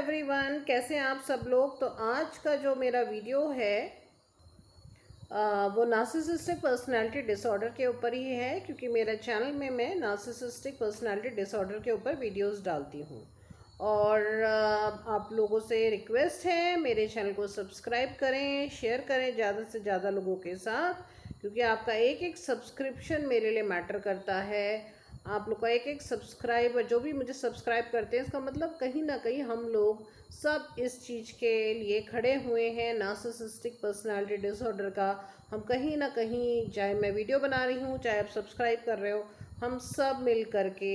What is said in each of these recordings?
Everyone, कैसे हैं आप सब लोग। तो आज का जो मेरा वीडियो है वो नार्सिसिस्टिक पर्सनालिटी डिसऑर्डर के ऊपर ही है, क्योंकि मेरे चैनल में मैं नार्सिसिस्टिक पर्सनालिटी डिसऑर्डर के ऊपर वीडियोस डालती हूँ। और आप लोगों से रिक्वेस्ट है मेरे चैनल को सब्सक्राइब करें, शेयर करें ज़्यादा से ज़्यादा लोगों के साथ, क्योंकि आपका एक एक सब्सक्रिप्शन मेरे लिए मैटर करता है। आप लोग का एक एक सब्सक्राइब, जो भी मुझे सब्सक्राइब करते हैं, इसका मतलब कहीं ना कहीं हम लोग सब इस चीज़ के लिए खड़े हुए हैं। नार्सिसिस्टिक पर्सनालिटी डिसऑर्डर का हम कहीं ना कहीं, चाहे मैं वीडियो बना रही हूँ, चाहे आप सब्सक्राइब कर रहे हो, हम सब मिल करके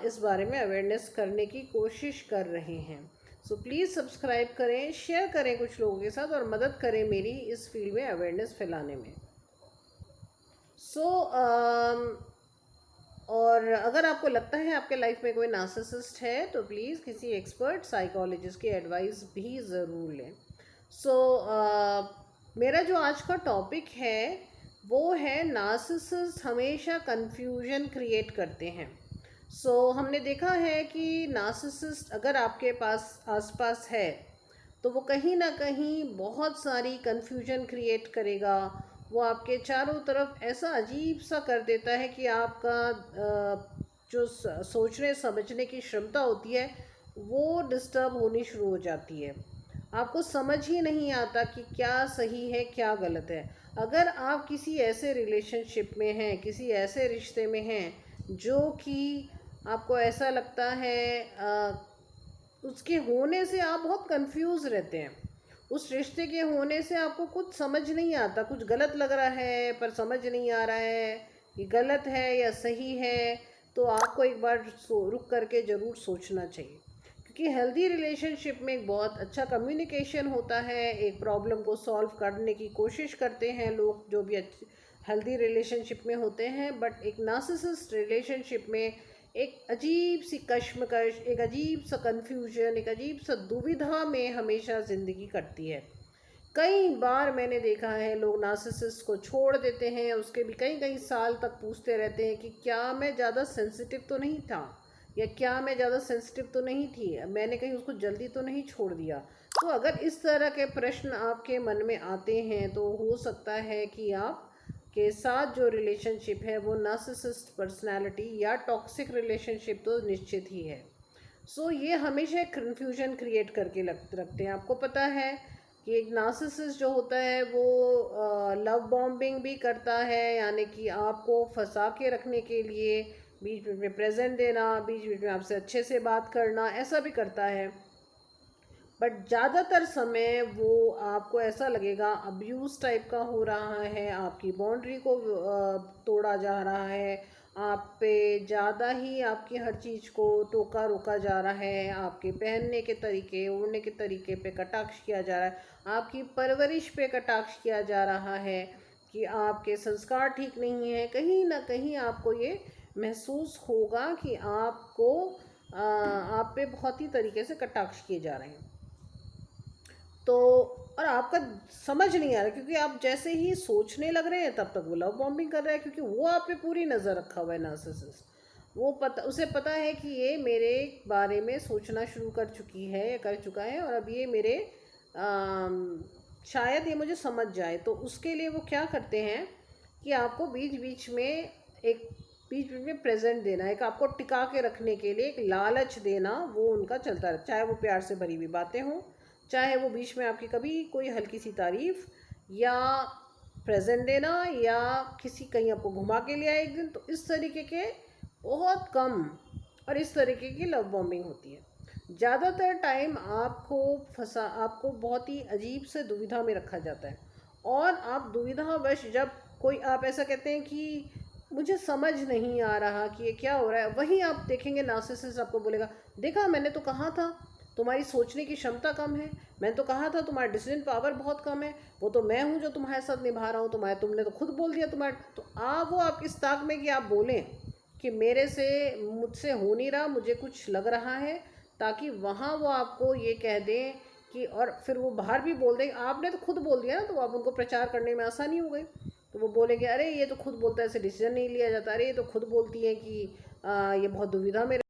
इस बारे में अवेयरनेस करने की कोशिश कर रहे हैं। सो प्लीज़ सब्सक्राइब करें, शेयर करें कुछ लोगों के साथ और मदद करें मेरी इस फील्ड में अवेयरनेस फैलाने में। और अगर आपको लगता है आपके लाइफ में कोई नार्सिसिस्ट है तो प्लीज़ किसी एक्सपर्ट साइकोलॉजिस्ट की एडवाइस भी ज़रूर लें। मेरा जो आज का टॉपिक है वो है नार्सिसिस्ट हमेशा कन्फ्यूजन क्रिएट करते हैं। हमने देखा है कि नार्सिसिस्ट अगर आपके पास आसपास है तो वो कहीं ना कहीं बहुत सारी कन्फ्यूजन क्रिएट करेगा। वो आपके चारों तरफ ऐसा अजीब सा कर देता है कि आपका जो सोचने समझने की क्षमता होती है वो डिस्टर्ब होनी शुरू हो जाती है। आपको समझ ही नहीं आता कि क्या सही है क्या गलत है। अगर आप किसी ऐसे रिलेशनशिप में हैं, किसी ऐसे रिश्ते में हैं जो कि आपको ऐसा लगता है उसके होने से आप बहुत कंफ्यूज रहते हैं, उस रिश्ते के होने से आपको कुछ समझ नहीं आता, कुछ गलत लग रहा है पर समझ नहीं आ रहा है कि गलत है या सही है, तो आपको एक बार रुक करके ज़रूर सोचना चाहिए। क्योंकि हेल्दी रिलेशनशिप में एक बहुत अच्छा कम्युनिकेशन होता है, एक प्रॉब्लम को सॉल्व करने की कोशिश करते हैं लोग जो भी अच्छे हेल्दी रिलेशनशिप में होते हैं। बट एक नार्सिसिस्ट रिलेशनशिप में एक अजीब सी कश्मकश, एक अजीब सा कन्फ्यूजन, एक अजीब सा दुविधा में हमेशा ज़िंदगी कटती है। कई बार मैंने देखा है लोग नार्सिसिस्ट को छोड़ देते हैं, उसके भी कई कई साल तक पूछते रहते हैं कि क्या मैं ज़्यादा सेंसिटिव तो नहीं था, या क्या मैं ज़्यादा सेंसिटिव तो नहीं थी, मैंने कहीं उसको जल्दी तो नहीं छोड़ दिया। तो अगर इस तरह के प्रश्न आपके मन में आते हैं तो हो सकता है कि आप के साथ जो रिलेशनशिप है वो नार्सिसिस्ट पर्सनालिटी या टॉक्सिक रिलेशनशिप तो निश्चित ही है। ये हमेशा एक कन्फ्यूजन क्रिएट करके रखते हैं। आपको पता है कि एक नार्सिसिस्ट जो होता है वो लव बॉम्बिंग भी करता है, यानी कि आपको फंसा के रखने के लिए बीच बीच में प्रेजेंट देना, बीच बीच में आपसे अच्छे से बात करना, ऐसा भी करता है। बट ज़्यादातर समय वो आपको ऐसा लगेगा अब्यूज़ टाइप का हो रहा है, आपकी बाउंड्री को तोड़ा जा रहा है, आप पे ज़्यादा ही आपकी हर चीज़ को टोका रोका जा रहा है, आपके पहनने के तरीके, ओढ़ने के तरीके पे कटाक्ष किया जा रहा है, आपकी परवरिश पे कटाक्ष किया जा रहा है कि आपके संस्कार ठीक नहीं है। कहीं ना कहीं आपको ये महसूस होगा कि आपको आप पे बहुत ही तरीके से कटाक्ष किए जा रहे हैं। तो और आपका समझ नहीं आ रहा, क्योंकि आप जैसे ही सोचने लग रहे हैं तब तक वो लव बॉम्बिंग कर रहा है, क्योंकि वो आप पे पूरी नज़र रखा हुआ है नार्सिसिस्ट। उसे पता है कि ये मेरे बारे में सोचना शुरू कर चुकी है या कर चुका है, और अब ये मेरे शायद ये मुझे समझ जाए। तो उसके लिए वो क्या करते हैं कि आपको बीच बीच में प्रेजेंट देना, एक आपको टिका के रखने के लिए एक लालच देना, वो उनका चलता रहता है। चाहे वो प्यार से भरी हुई बातें हों, चाहे वो बीच में आपकी कभी कोई हल्की सी तारीफ या प्रेजेंट देना, या किसी कहीं आपको घुमा के ले आए एक दिन, तो इस तरीके के बहुत कम और इस तरीके की लव बॉम्बिंग होती है। ज़्यादातर टाइम आपको बहुत ही अजीब से दुविधा में रखा जाता है, और आप दुविधावश जब कोई आप ऐसा कहते हैं कि मुझे समझ नहीं आ रहा कि ये क्या हो रहा है, वहीं आप देखेंगे नार्सिसिस्ट आपको बोलेगा, देखा मैंने तो कहा था तुम्हारी सोचने की क्षमता कम है, मैंने तो कहा था तुम्हारा डिसीजन पावर बहुत कम है, वो तो मैं हूँ जो तुम्हारे साथ निभा रहा हूँ, तुमने तो खुद बोल दिया तुम्हारे। तो वो आपकी इस ताक में कि आप बोलें कि मुझसे हो नहीं रहा, मुझे कुछ लग रहा है, ताकि वहाँ वो आपको ये कह दें कि, और फिर वो बाहर भी बोल दें, आपने तो खुद बोल दिया ना, तो आप उनको प्रचार करने में आसानी हो गई। तो वो बोलेंगे अरे ये तो खुद बोलता है, ऐसे डिसीजन नहीं लिया जाता, अरे ये तो खुद बोलती है कि ये बहुत दुविधा में